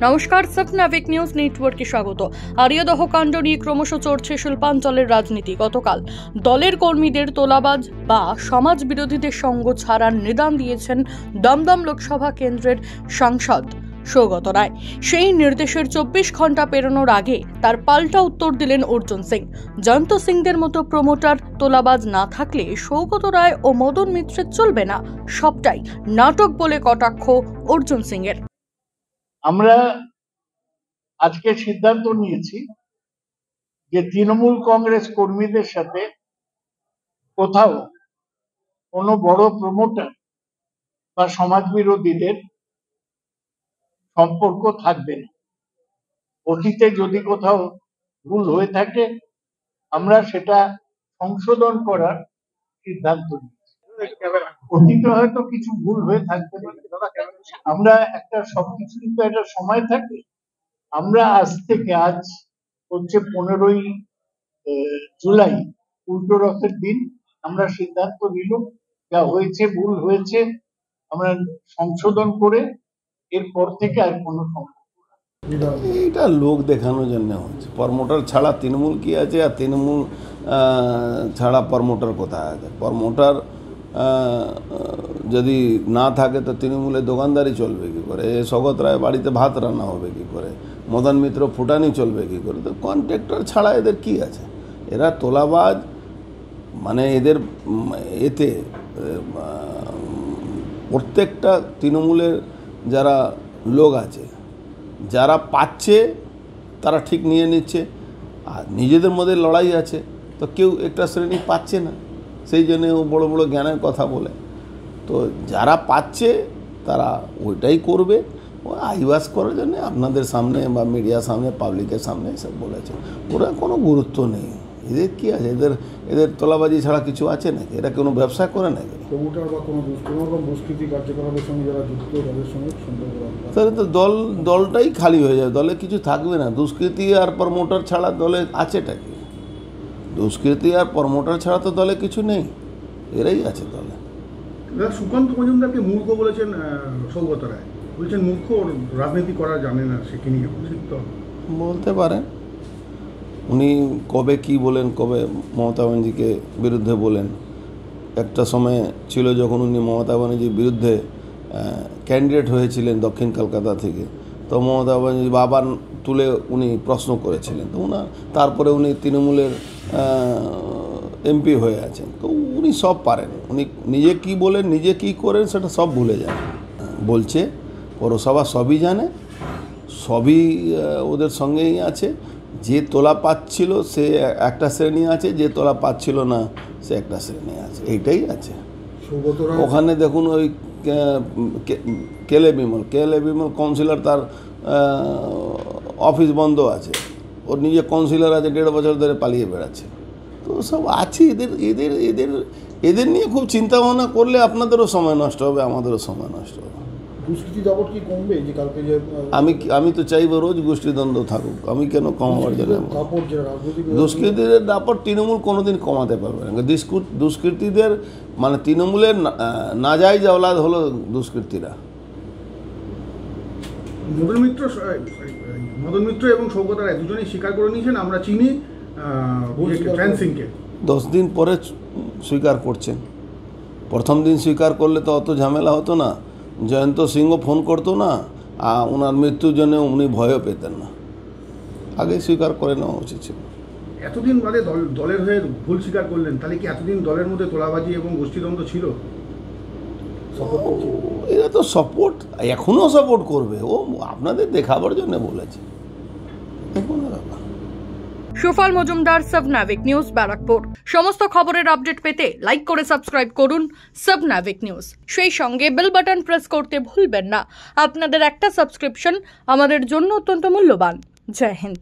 নমস্কার, সাবনাভিক নিউজ নেটওয়ার্কে স্বাগত। আরিয়াদহ কাণ্ড নিয়ে ক্রমশ চড়ছে শিল্পাঞ্চলের রাজনীতি। গতকাল দলের কর্মীদের তোলাবাজ বা সমাজ বিরোধীদের সঙ্গ ছাড়ার নিদান দিয়েছেন দমদম লোকসভা কেন্দ্রের সাংসদ সৌগত রায়। সেই নির্দেশের 24 ঘন্টা পেরোনোর আগে তার পাল্টা উত্তর দিলেন অর্জুন সিং। জয়ন্ত সিংদের মতো প্রমোটার তোলাবাজ না থাকলে সৌগত রায় ও মদন মিত্রের চলবে না, সবটাই নাটক বলে কটাক্ষ অর্জুন সিং এর। আমরা আজকে সিদ্ধান্ত নিয়েছি যে তৃণমূল কংগ্রেস কর্মীদের সাথে কোথাও কোনো বড় প্রমোটার বা সমাজ বিরোধীদের সম্পর্ক থাকবে না। অতীতে যদি কোথাও ভুল হয়ে থাকে আমরা সেটা সংশোধন করার সিদ্ধান্ত নিয়েছি। অতীতে হয়তো কিছু ভুল হয়ে থাকতে পারে, আমরা একটা সবকিছুই তো একটা সময় থাকে। আমরা আজ হচ্ছে 15ই জুলাই, উল্টো রথের দিন আমরা সিদ্ধান্ত নিলাম যা হয়েছে ভুল হয়েছে আমরা সংশোধন করে এরপর থেকে আর কোনো এটা লোক দেখানোর জন্য হচ্ছে। প্রমোটার ছাড়া তৃণমূল কি আছে, আর তৃণমূল ছাড়া প্রমোটার কোথায় আছে? প্রমোটার যদি না থাকে তো তৃণমূলের দোকানদারি চলবে কি করে? সৌগত রায় বাড়িতে ভাত রান্না হবে কি করে? মদন মিত্র ফুটানি চলবে কি করে? তো কন্ট্রাক্টর ছাড়া এদের কি আছে? এরা তোলাবাজ, মানে এদের এতে প্রত্যেকটা তৃণমূলের যারা লোক আছে, যারা পাচ্ছে তারা ঠিক নিয়ে নিচ্ছে, আর নিজেদের মধ্যে লড়াই আছে। তো কেউ একটা শ্রেণী পাচ্ছে না, সেই জন্য ও বড় বড় জ্ঞানের কথা বলে। তো যারা পাচ্ছে তারা ওইটাই করবে, ও আইওয়াস করার জন্য আপনাদের সামনে বা মিডিয়ার সামনে, পাবলিকের সামনে এসব বলেছে। ওরা কোনো গুরুত্ব নেই। এদের কি আছে? এদের তোলাবাজি ছাড়া কিছু আছে নাকি? এরা কোনো ব্যবসা করে নাকি? তাহলে তো দলটাই খালি হয়ে যাবে, দলে কিছু থাকবে না। দুষ্কৃতি আর প্রমোটার ছাড়া দলে আছেটা কি? দুষ্কৃতি আর প্রমোটার ছাড়া তো দলে কিছু নেই, এরাই আছে দলে। সুকান্ত মজুমদারকে মূর্খ বলেছেন সৌগত রায়, বলছেন মূর্খ, রাজনীতি করা জানে না, সেকে নিয়ে বলতে পারেন। উনি কবে কি বলেন, কবে মমতা ব্যানার্জিকে বিরুদ্ধে বলেন। একটা সময় ছিল যখন উনি মমতা ব্যানার্জির বিরুদ্ধে ক্যান্ডিডেট হয়েছিলেন দক্ষিণ কলকাতা থেকে, তো মমতা ব্যানার্জি বাবার তুলে উনি প্রশ্ন করেছিলেন। তো তারপরে উনি তৃণমূলের এমপি হয়ে আছেন। তো উনি সব পারেন। উনি নিজে কি বলেন, নিজে কি করেন সেটা সব ভুলে যান। বলছে পৌরসভা সবই জানে, সবই ওদের সঙ্গেই আছে। যে তোলা পাচ্ছিল সে একটা শ্রেণী আছে, যে তোলা পাচ্ছিল না সে একটা শ্রেণী আছে, এইটাই আছে। ওখানে দেখুন ওই কেলে বিমল কাউন্সিলর, তার অফিস বন্ধ আছে, ওর নিজে কাউন্সিলর আছে, 1.5 বছর ধরে পালিয়ে বেড়াচ্ছে। তো সব আছে। এদের নিয়ে খুব চিন্তা ভাবনা করলে আপনাদেরও সময় নষ্ট হবে, আমাদেরও সময় নষ্ট হবে। দুষ্কৃতি দাপট কি কমবে? যে কালকে যে আমি তো চাইবো রোজ গোষ্ঠীদ্বন্দ্ব থাকুক, আমি কেন কমাবার জন্য? দুষ্কৃতীদের দাপট তৃণমূল কোনোদিন কমাতে পারবে না। দুষ্কৃতীদের মানে তৃণমূলের নাজায়েজ আওলাদ হলো দুষ্কৃতীরা। মদন মিত্র এবং সৌগত রায় দুজনেই স্বীকার করে নিয়েছেন আমরা চিনি সিংকে। 10 দিন পরে স্বীকার করছেন। প্রথম দিন স্বীকার করলে তো অত ঝামেলা হতো না, জয়ন্ত সিংও ফোন করতো না, আর ওনার মৃত্যুর জন্য উনি ভয়ও পেতেন না। আগে স্বীকার করে নেওয়া উচিত ছিল। এতদিন বাদে দলের হয়ে ভুল স্বীকার করলেন, তাহলে কি এতদিন দলের মধ্যে তোলাবাজি এবং গোষ্ঠীদ্বন্দ্ব ছিল? এরা তো সাপোর্ট, এখনও সাপোর্ট করবে। ও আপনাদের দেখাবার জন্য বলেছে। সুফল মজুমদার, সাবনাভিক নিউজ, ব্যারাকপুর। সমস্ত খবরের আপডেট পেতে লাইক করে সাবস্ক্রাইব করুন সাবনাভিক নিউজ। সেই সঙ্গে বেল বাটন প্রেস করতে ভুলবেন না। আপনাদের একটা সাবস্ক্রিপশন আমাদের জন্য অত্যন্ত মূল্যবান। জয় হিন্দ।